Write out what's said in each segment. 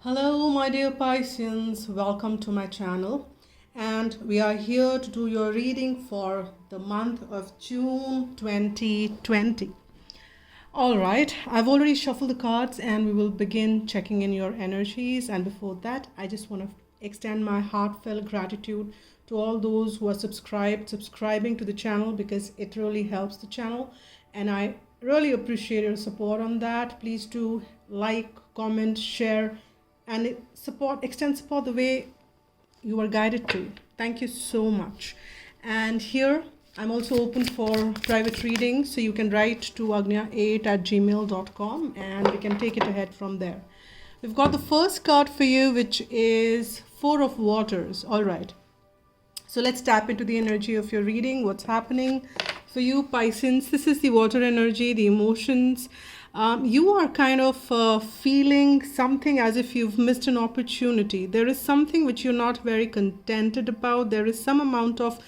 Hello, my dear Pisces. Welcome to my channel. And we are here to do your reading for the month of June 2020. All right, I've already shuffled the cards and we will begin checking in your energies. And before that, I just want to extend my heartfelt gratitude to all those who are subscribing to the channel because it really helps the channel. And I really appreciate your support on that. Please do like, comment, share, and extend support the way you are guided to. Thank you so much. And here I'm also open for private reading, so you can write to agnya8@gmail.com and we can take it ahead from there. We've got the first card for you, which is Four of Waters. All right, so let's tap into the energy of your reading. What's happening for you, Pisces? This is the water energy, the emotions. You are kind of feeling something as if you've missed an opportunity. There is something which you're not very contented about. There is some amount of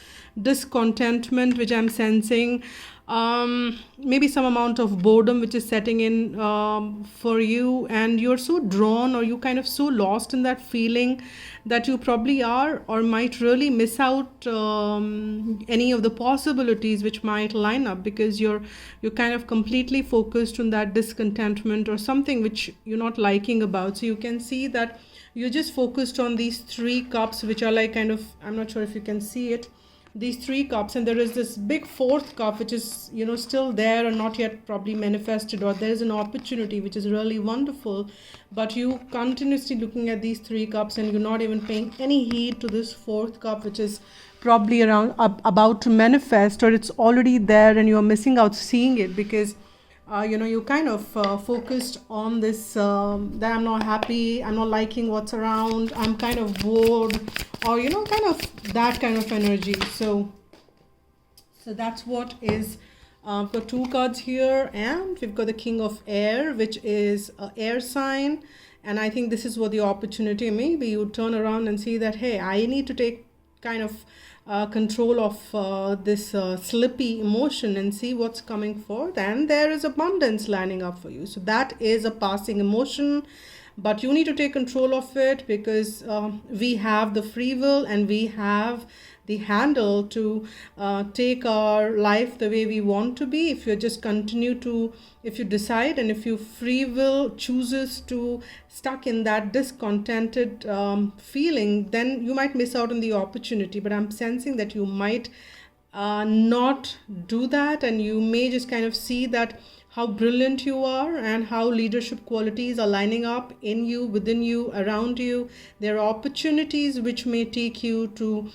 discontentment which I'm sensing. Maybe some amount of boredom which is setting in for you, and you're so drawn, or you kind of so lost in that feeling that you probably are or might really miss out any of the possibilities which might line up, because you're kind of completely focused on that discontentment or something which you're not liking about. So you can see that you're just focused on these three cups, which are like kind of, I'm not sure if you can see it, these three cups, and there is this big fourth cup which is still there and not yet probably manifested, or there is an opportunity which is really wonderful, but you continuously looking at these three cups and you're not even paying any heed to this fourth cup, which is probably about to manifest, or it's already there and you're missing out seeing it because you kind of focused on this that I'm not happy, I'm not liking what's around, I'm kind of bored, or kind of that kind of energy. So that's what is for two cards here. And we've got the King of Air, which is an air sign, and I think this is what the opportunity. Maybe you turn around and see that, hey, I need to take kind of control of this slippy emotion and see what's coming forth, and there is abundance lining up for you. So that is a passing emotion, but you need to take control of it, because we have the free will and we have the handle to take our life the way we want to be. If you just if you decide, and if you free will chooses to stuck in that discontented feeling, then you might miss out on the opportunity. But I'm sensing that you might not do that, and you may just kind of see that how brilliant you are and how leadership qualities are lining up in you, within you, around you. There are opportunities which may take you to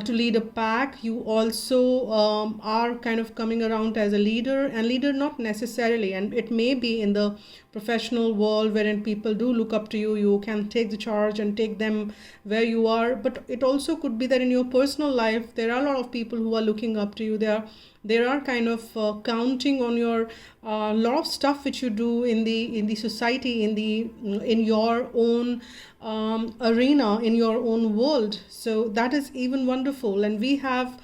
lead a pack. You also are kind of coming around as a leader, and leader not necessarily, and it may be in the professional world wherein people do look up to you. You can take the charge and take them where you are, but it also could be that in your personal life there are a lot of people who are looking up to you. There are kind of counting on your lot of stuff which you do in the society, in your own arena, in your own world. So that is even wonderful. And we have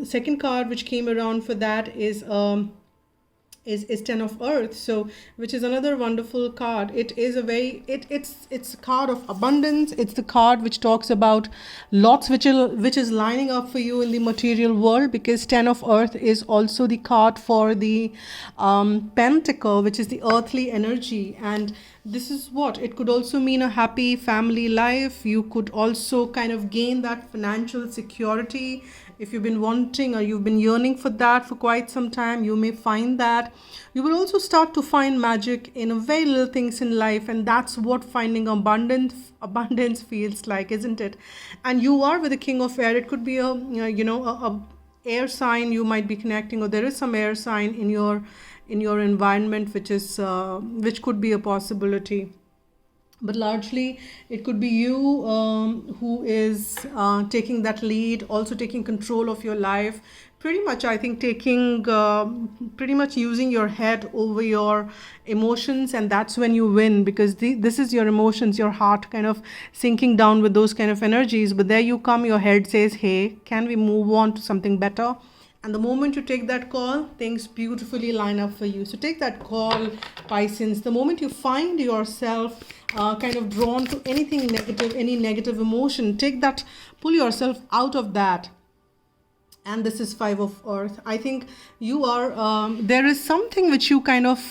second card which came around for that is Ten of Earth, so which is another wonderful card. It is it's a card of abundance. It's the card which talks about lots which is lining up for you in the material world, because Ten of Earth is also the card for the pentacle, which is the earthly energy. And this is what it could also mean: a happy family life. You could also kind of gain that financial security. If you've been wanting or you've been yearning for that for quite some time, you may find that. You will also start to find magic in very little things in life, and that's what finding abundance feels like, isn't it? And you are with the King of Air. It could be a air sign you might be connecting, or there is some air sign in your environment which could be a possibility. But largely it could be you who is taking that lead, also taking control of your life. Pretty much, I think, pretty much using your head over your emotions, and that's when you win, because this is your emotions, your heart kind of sinking down with those kind of energies. But there you come, your head says, hey, can we move on to something better? And the moment you take that call, things beautifully line up for you. So take that call, Pisces. The moment you find yourself kind of drawn to anything negative, any negative emotion, pull yourself out of that. And this is Five of Earth. I think you are, there is something which you kind of,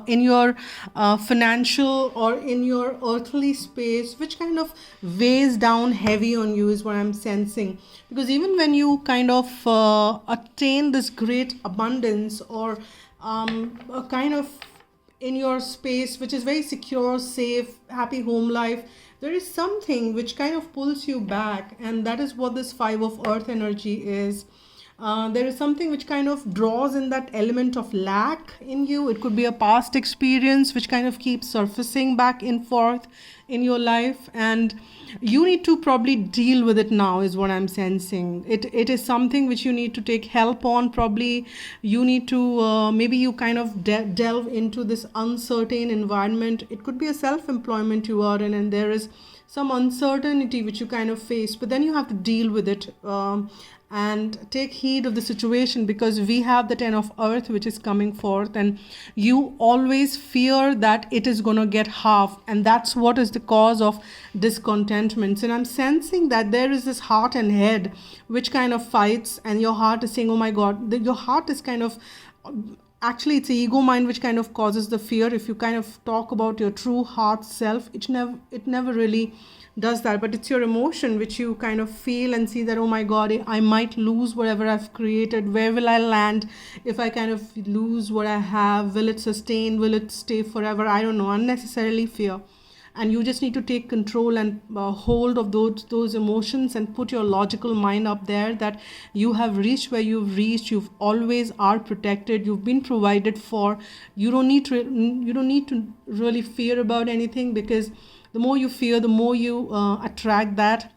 in your financial or in your earthly space, which kind of weighs down heavy on you, is what I'm sensing. Because even when you kind of attain this great abundance, or a kind of in your space which is very secure, safe, happy home life, there is something which kind of pulls you back, and that is what this Five of Earth energy is. There is something which kind of draws in that element of lack in you. It could be a past experience which kind of keeps surfacing back and forth in your life, and you need to probably deal with it now, is what I'm sensing. It is something which you need to take help on. Probably you need to, maybe you kind of delve into this uncertain environment. It could be a self-employment you are in, and there is some uncertainty which you kind of face, but then you have to deal with it. And take heed of the situation, because we have the Ten of Earth which is coming forth, and you always fear that it is going to get half, and that's what is the cause of discontentment. And I'm sensing that there is this heart and head which kind of fights, and your heart is saying, oh my God, your heart is kind of, actually it's the ego mind which kind of causes the fear. If you kind of talk about your true heart self, it never really does that, but it's your emotion which you kind of feel and see that, oh my God, I might lose whatever I've created. Where will I land if I kind of lose what I have? Will it sustain? Will it stay forever? I don't know. Unnecessarily fear. And you just need to take control and hold of those emotions, and put your logical mind up there that you have reached where you've reached. You've always are protected. You've been provided for. You don't need to really fear about anything, because the more you fear, the more you attract that.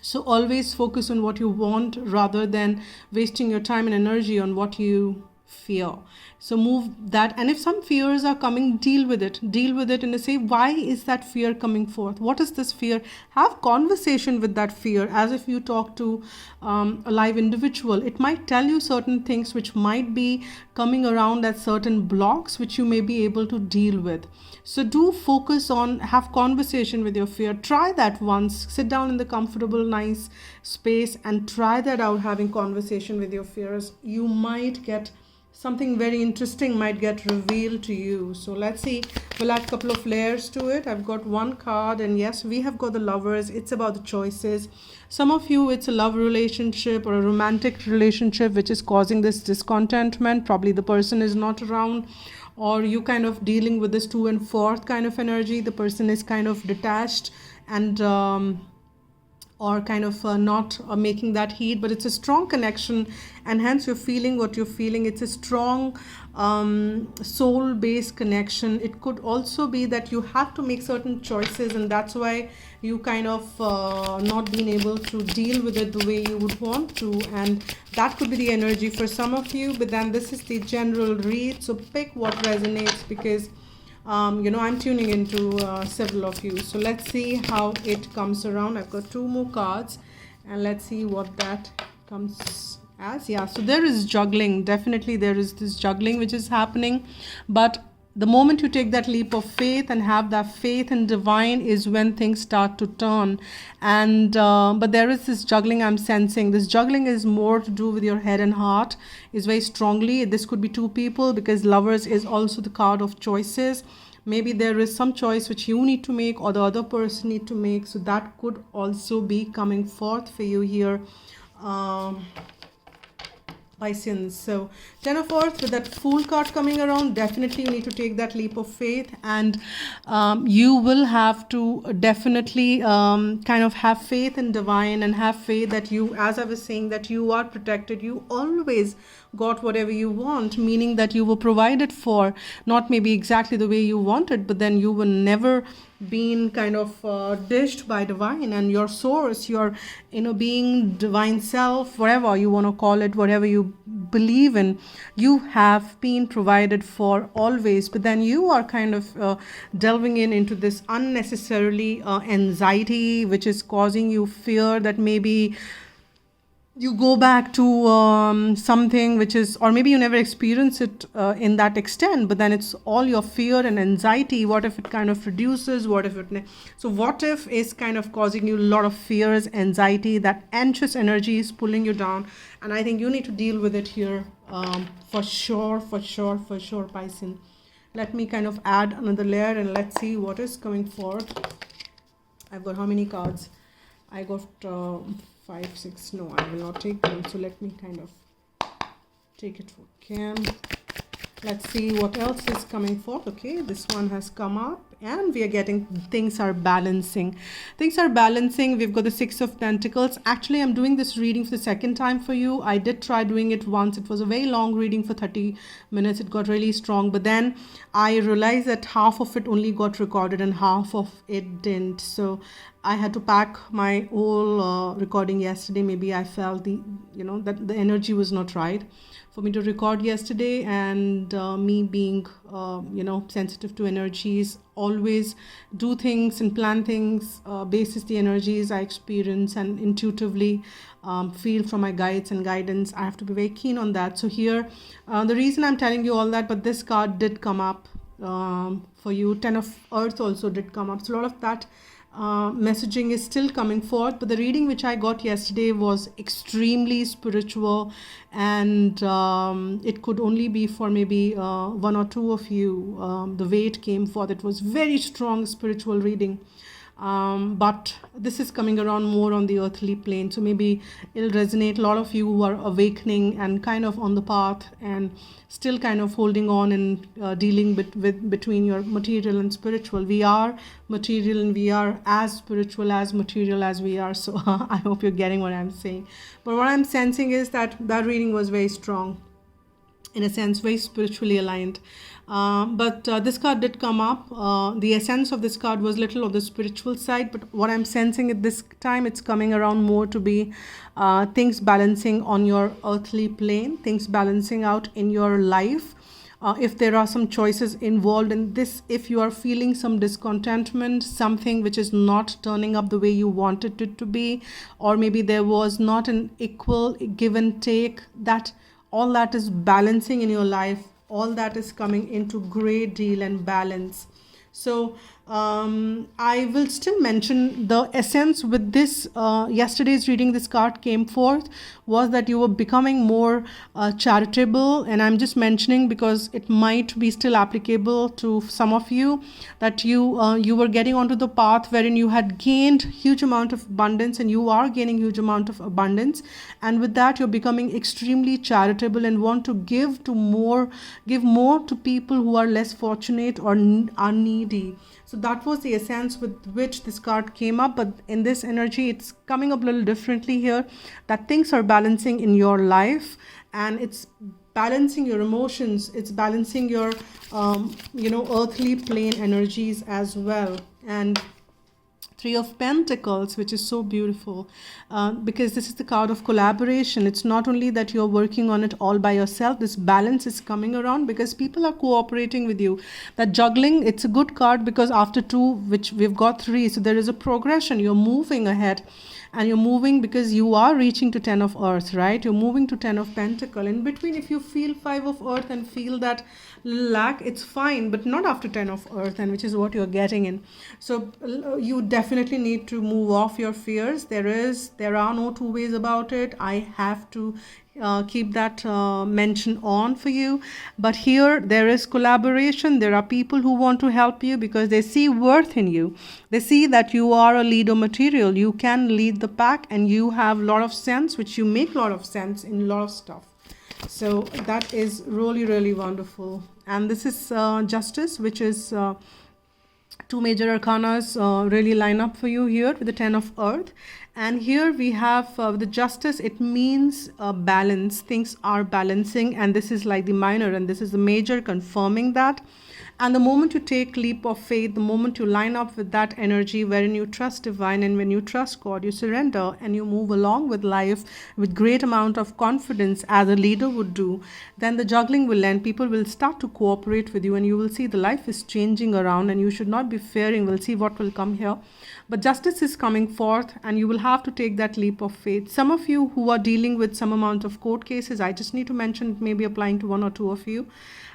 So always focus on what you want rather than wasting your time and energy on what you fear. So move that. And if some fears are coming, deal with it and say, why is that fear coming forth? What is this fear? Have conversation with that fear as if you talk to a live individual. It might tell you certain things which might be coming around as certain blocks which you may be able to deal with. So do focus on, have conversation with your fear. Try that once. Sit down in the comfortable, nice space and try that out, having conversation with your fears. You might get something very interesting might get revealed to you. So let's see. We'll add a couple of layers to it. I've got one card, and yes, we have got the Lovers. It's about the choices. Some of you, it's a love relationship or a romantic relationship which is causing this discontentment. Probably the person is not around, or you kind of dealing with this 2 and 4th kind of energy. The person is kind of detached and or kind of not making that heat, but it's a strong connection, and hence you're feeling what you're feeling. It's a strong soul-based connection. It could also be that you have to make certain choices, and that's why you kind of not being able to deal with it the way you would want to, and that could be the energy for some of you. But then this is the general read, so pick what resonates, because I'm tuning into several of you. So let's see how it comes around. I've got 2 more cards, and let's see what that comes as. Yeah, so there is juggling. Definitely there is this juggling which is happening, but the moment you take that leap of faith and have that faith in divine is when things start to turn. And but there is this juggling I'm sensing. This juggling is more to do with your head and heart, is very strongly. This could be 2 people, because Lovers is also the card of choices. Maybe there is some choice which you need to make or the other person need to make. So that could also be coming forth for you here. Pisces. So 10 of Earth with that Fool card coming around, definitely you need to take that leap of faith, and you will have to definitely kind of have faith in divine, and have faith that you, as I was saying, that you are protected. You always got whatever you want, meaning that you were provided for, not maybe exactly the way you wanted, but then you were never been kind of dished by divine, and your source, your inner being, divine self, whatever you want to call it, whatever you believe in, you have been provided for always. But then you are kind of delving into this unnecessarily anxiety which is causing you fear that maybe you go back to something which is, or maybe you never experience it in that extent, but then it's all your fear and anxiety. What if it kind of reduces? What if it so what if is kind of causing you a lot of fears, anxiety, that anxious energy is pulling you down, and I think you need to deal with it here, for sure, Pisces. Let me kind of add another layer and let's see what is coming forward. I've got how many cards? I got 5, 6. No, I will not take them. So let me kind of take it for Cam. Let's see what else is coming forth. Okay, this one has come up and we are getting things are balancing. Things are balancing. We've got the 6 of Pentacles. Actually, I'm doing this reading for the second time for you. I did try doing it once. It was a very long reading for 30 minutes. It got really strong. But then I realized that half of it only got recorded and half of it didn't. So I had to pack my whole recording yesterday. Maybe I felt that the energy was not right for me to record yesterday, and me being sensitive to energies, always do things and plan things basis the energies I experience and intuitively feel from my guides and guidance. I have to be very keen on that. So here, the reason I'm telling you all that, but this card did come up for you. 10 of Earth also did come up. So a lot of that messaging is still coming forth, but the reading which I got yesterday was extremely spiritual, and it could only be for maybe 1 or 2 of you. The way it came forth, it was very strong spiritual reading. But this is coming around more on the earthly plane, so maybe it'll resonate. A lot of you who are awakening and kind of on the path and still kind of holding on and dealing with between your material and spiritual. We are material and we are as spiritual as material as we are. So I hope you're getting what I'm saying. But what I'm sensing is that reading was very strong, in a sense, very spiritually aligned. But this card did come up. The essence of this card was little of the spiritual side, but what I'm sensing at this time, it's coming around more to be things balancing on your earthly plane, things balancing out in your life. If there are some choices involved in this, if you are feeling some discontentment, something which is not turning up the way you wanted it to be, or maybe there was not an equal give and take, that all that is balancing in your life, all that is coming into great deal and balance. So I will still mention the essence with this. Yesterday's reading, this card came forth, was that you were becoming more charitable, and I'm just mentioning because it might be still applicable to some of you, that you were getting onto the path wherein you had gained huge amount of abundance, and you are gaining huge amount of abundance, and with that you're becoming extremely charitable and want to give more to people who are less fortunate or are needy. So that was the essence with which this card came up. But in this energy, it's coming up a little differently here, that things are balancing in your life, and it's balancing your emotions, it's balancing your earthly plane energies as well. And 3 of Pentacles, which is so beautiful, because this is the card of collaboration. It's not only that you're working on it all by yourself. This balance is coming around because people are cooperating with you. That juggling, it's a good card because after 2, which we've got 3, so there is a progression. You're moving ahead, and you're moving because you are reaching to 10 of Earth, right? You're moving to 10 of Pentacle. In between, if you feel 5 of Earth and feel that lack, it's fine, but not after 10 of Earth, and which is what you're getting in. So you definitely need to move off your fears. There are no two ways about it. I have to keep that mention on for you. But here there is collaboration. There are people who want to help you because they see worth in you. They see that you are a leader material. You can lead the pack, and you have a lot of sense, which you make a lot of sense in a lot of stuff. So that is really, really wonderful. And this is Justice, which is 2 major arcanas really line up for you here with the 10 of Earth. And here we have the Justice. It means balance. Things are balancing, and this is like the minor, and this is the major, confirming that. And the moment you take leap of faith, the moment you line up with that energy wherein you trust divine, and when you trust God, you surrender and you move along with life with great amount of confidence as a leader would do, then the juggling will end. People will start to cooperate with you, and you will see the life is changing around, and you should not be fearing. We'll see what will come here. But justice is coming forth, and you will have to take that leap of faith. Some of you who are dealing with some amount of court cases, I just need to mention it may be applying to one or two of you.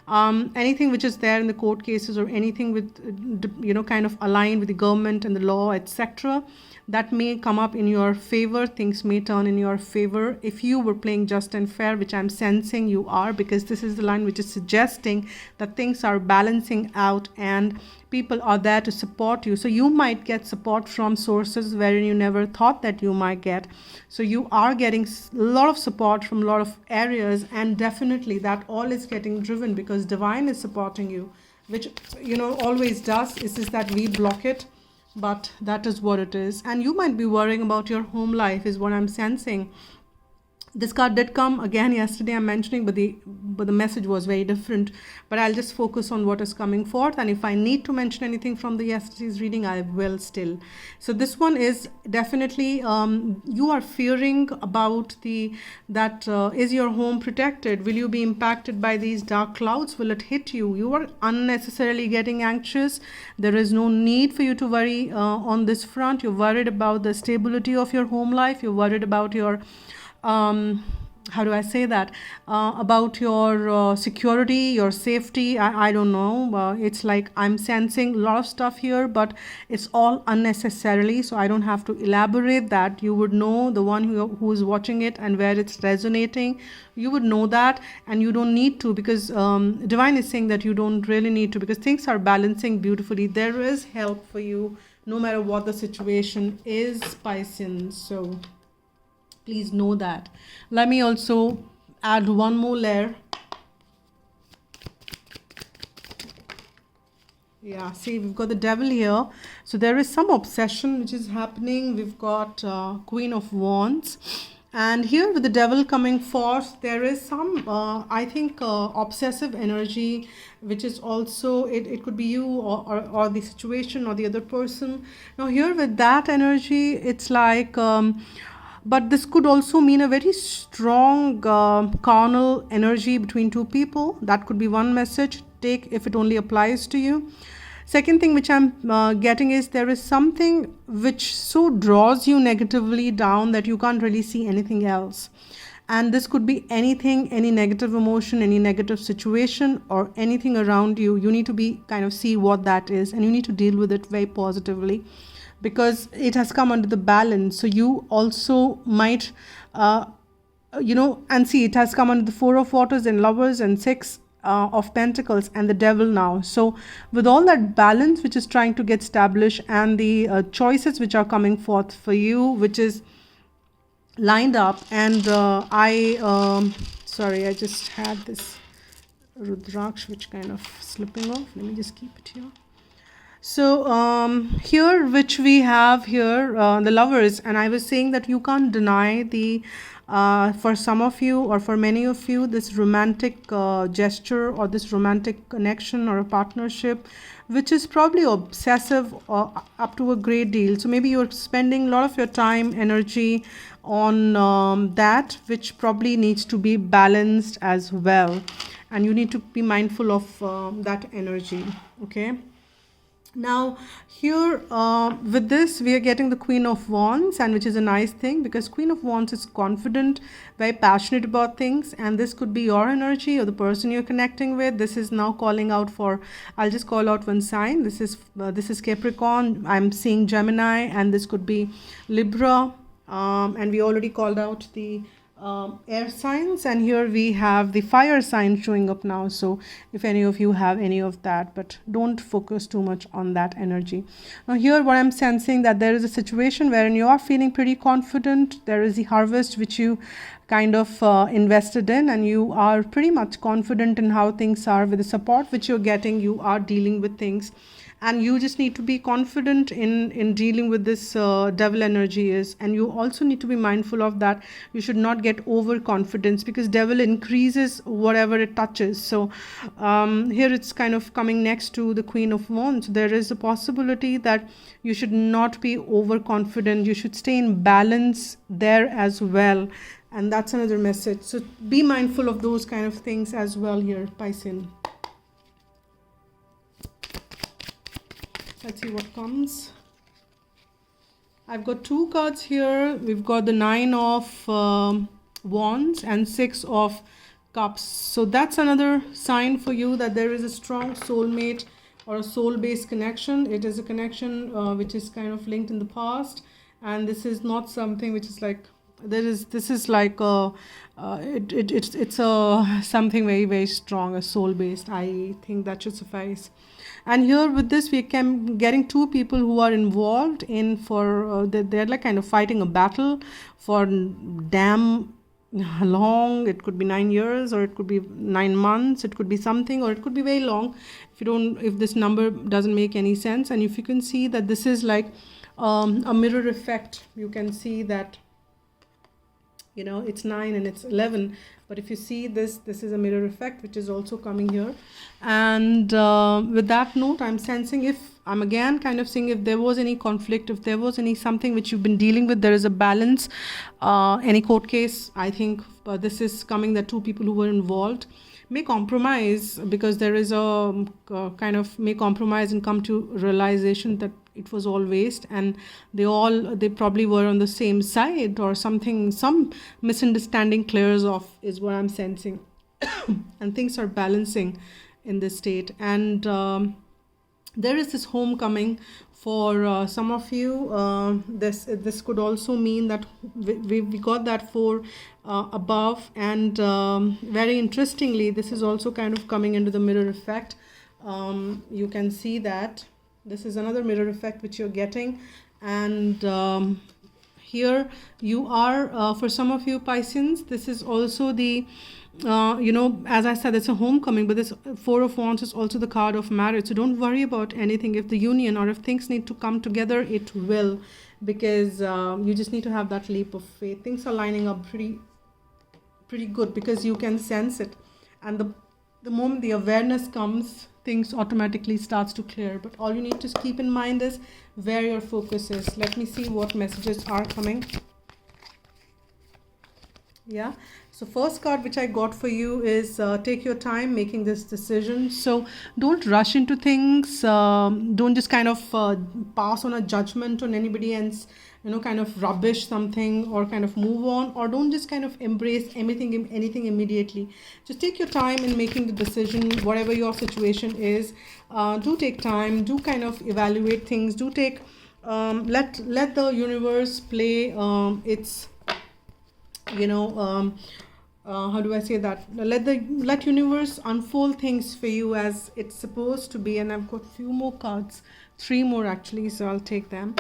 Anything which is there in the court cases, or anything with, kind of aligned with the government and the law, etc., that may come up in your favor. Things may turn in your favor if you were playing just and fair, which I'm sensing you are, because this is the line which is suggesting that things are balancing out and people are there to support you. So you might get support from sources wherein you never thought that you might get. So you are getting a lot of support from a lot of areas, and definitely that all is getting driven because divine is supporting you, which always does. Is that we block it, but that is what it is. And you might be worrying about your home life is what I'm sensing. This card did come again yesterday, I'm mentioning, but the message was very different. But I'll just focus on what is coming forth, and if I need to mention anything from the yesterday's reading, I will still. So this one is definitely you are fearing about is your home protected? Will you be impacted by these dark clouds? Will it hit you? You are unnecessarily getting anxious. There is no need for you to worry on this front. You're worried about the stability of your home life. You're worried about your how do I say that, about your security, your safety. I don't know. It's like I'm sensing a lot of stuff here, but it's all unnecessarily, so I don't have to elaborate that. You would know, the one who is watching it and where it's resonating, you would know that, and you don't need to, because divine is saying that you don't really need to, because things are balancing beautifully. There is help for you no matter what the situation is, Pisces. So please know that. Let me also add one more layer. Yeah, see, we've got the devil here. So there is some obsession which is happening. We've got Queen of Wands. And here with the devil coming forth, there is some, I think, obsessive energy, which is also, it could be you or the situation or the other person. Now here with that energy, it's like... but this could also mean a very strong carnal energy between two people. That could be one message. Take if it only applies to you. Second thing which I'm getting is there is something which so draws you negatively down that you can't really see anything else. And this could be anything, any negative emotion, any negative situation, or anything around you. You need to be kind of see what that is, and you need to deal with it very positively, because it has come under the balance. So you also might, and see, it has come under the Four of Waters and Lovers and Six of Pentacles and the Devil now. So with all that balance which is trying to get established, and the choices which are coming forth for you, which is lined up, and sorry, I just had this Rudraksh which kind of slipping off. Let me just keep it here. So here, which we have here, the Lovers, and I was saying that you can't deny the, for some of you or for many of you, this romantic gesture or this romantic connection or a partnership, which is probably obsessive up to a great deal. So maybe you're spending a lot of your time, energy on that, which probably needs to be balanced as well. And you need to be mindful of that energy, okay? Now here with this we are getting the Queen of Wands, and which is a nice thing, because Queen of Wands is confident, very passionate about things, and this could be your energy or the person you're connecting with. This is now calling out for, I'll just call out one sign. This is Capricorn. I'm seeing Gemini, and this could be Libra, and we already called out the air signs, and here we have the fire sign showing up now. So if any of you have any of that, but don't focus too much on that energy. Now here what I'm sensing, that there is a situation wherein you are feeling pretty confident. There is the harvest which you kind of invested in, and you are pretty much confident in how things are. With the support which you're getting, you are dealing with things, and you just need to be confident in dealing with this devil energy is. And you also need to be mindful of that. You should not get overconfidence, because devil increases whatever it touches. So here it's kind of coming next to the Queen of Wands. There is a possibility that you should not be overconfident. You should stay in balance there as well. And that's another message. So be mindful of those kind of things as well here, Pisces. Let's see what comes. I've got 2 cards here. We've got the 9 of Wands and 6 of Cups. So that's another sign for you that there is a strong soulmate or a soul-based connection. It is a connection which is kind of linked in the past, and this is not something which is like this is like it's a something very, very strong, a soul-based. I think that should suffice. And here with this, we can getting 2 people who are involved in for they're like kind of fighting a battle for damn long. It could be 9 years, or it could be 9 months. It could be something, or it could be very long. If this number doesn't make any sense, and if you can see that this is like a mirror effect, you can see that, you know, it's 9 and it's 11, but if you see this is a mirror effect which is also coming here. And with that note, I'm sensing, if I'm again kind of seeing if there was any conflict, if there was any something which you've been dealing with, there is a balance, any court case. I think this is coming that 2 people who were involved may compromise, because there is a kind of may compromise and come to realization that it was all waste, and they probably were on the same side, or something, some misunderstanding clears off is what I'm sensing. And things are balancing in this state. And there is this homecoming for some of you. This could also mean that we got that 4 above, and very interestingly, this is also kind of coming into the mirror effect. You can see that this is another mirror effect which you're getting. And here you are, for some of you Pisces, this is also the you know, as I said, it's a homecoming, but this 4 of Wands is also the card of marriage. So don't worry about anything. If the union, or if things need to come together, it will, because you just need to have that leap of faith. Things are lining up pretty good, because you can sense it, and the moment the awareness comes, things automatically starts to clear. But all you need to keep in mind is where your focus is. Let me see what messages are coming. Yeah, so first card which I got for you is take your time making this decision. So don't rush into things. Don't just kind of pass on a judgment on anybody else, you know, kind of rubbish something, or kind of move on, or don't just kind of embrace anything immediately. Just take your time in making the decision, whatever your situation is. Do take time, do kind of evaluate things, do take let the universe play its, you know, how do I say that? Let universe unfold things for you as it's supposed to be. And I've got few more cards, 3 more actually, so I'll take them.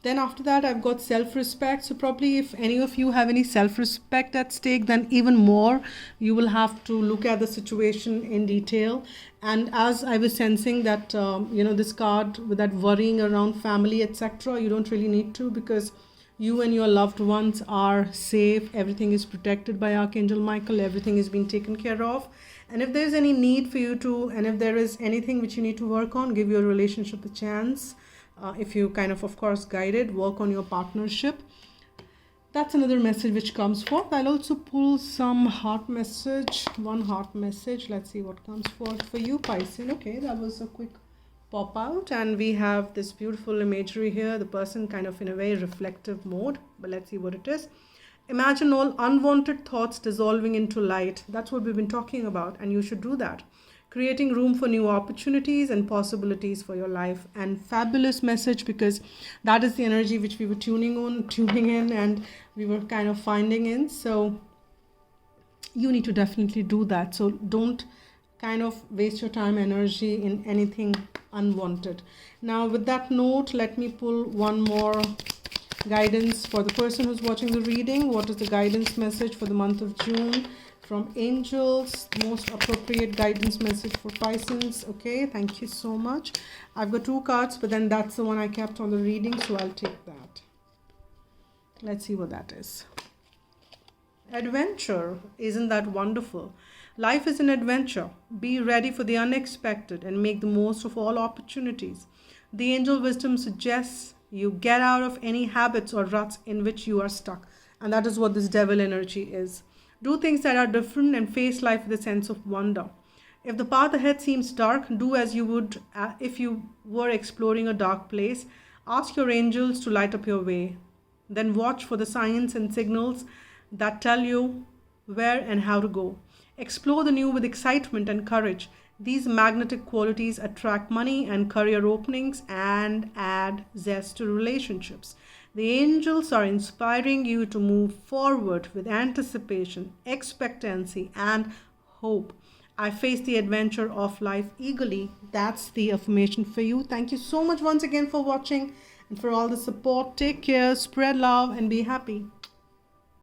Then after that, I've got self-respect. So probably if any of you have any self-respect at stake, then even more you will have to look at the situation in detail. And as I was sensing that you know, this card with that worrying around family, etc., you don't really need to, because you and your loved ones are safe. Everything is protected by Archangel Michael. Everything is being taken care of. And if there's any need for you to, and if there is anything which you need to work on, give your relationship a chance. If you kind of course, guided, work on your partnership. That's another message which comes forth. I'll also pull some heart message, one heart message. Let's see what comes forth for you, Pisces. Okay, that was a quick pop out, and we have this beautiful imagery here, the person kind of in a very reflective mode. But let's see what it is. Imagine all unwanted thoughts dissolving into light. That's what we've been talking about, and you should do that. Creating room for new opportunities and possibilities for your life. And fabulous message, because that is the energy which we were tuning in, and we were kind of finding in. So you need to definitely do that. So don't kind of waste your time, energy in anything unwanted. Now with that note, let me pull one more guidance for the person who's watching the reading. What is the guidance message for the month of June from angels? Most appropriate guidance message for Pisces. Okay, thank you so much. I've got 2 cards, but then that's the one I kept on the reading, so I'll take that. Let's see what that is. Adventure, isn't that wonderful? Life is an adventure. Be ready for the unexpected and make the most of all opportunities. The angel wisdom suggests you get out of any habits or ruts in which you are stuck. And that is what this devil energy is. Do things that are different and face life with a sense of wonder. If the path ahead seems dark, do as you would if you were exploring a dark place. Ask your angels to light up your way. Then watch for the signs and signals that tell you where and how to go. Explore the new with excitement and courage. These magnetic qualities attract money and career openings and add zest to relationships. The angels are inspiring you to move forward with anticipation, expectancy, and hope. I face the adventure of life eagerly. That's the affirmation for you. Thank you so much once again for watching and for all the support. Take care, spread love, and be happy.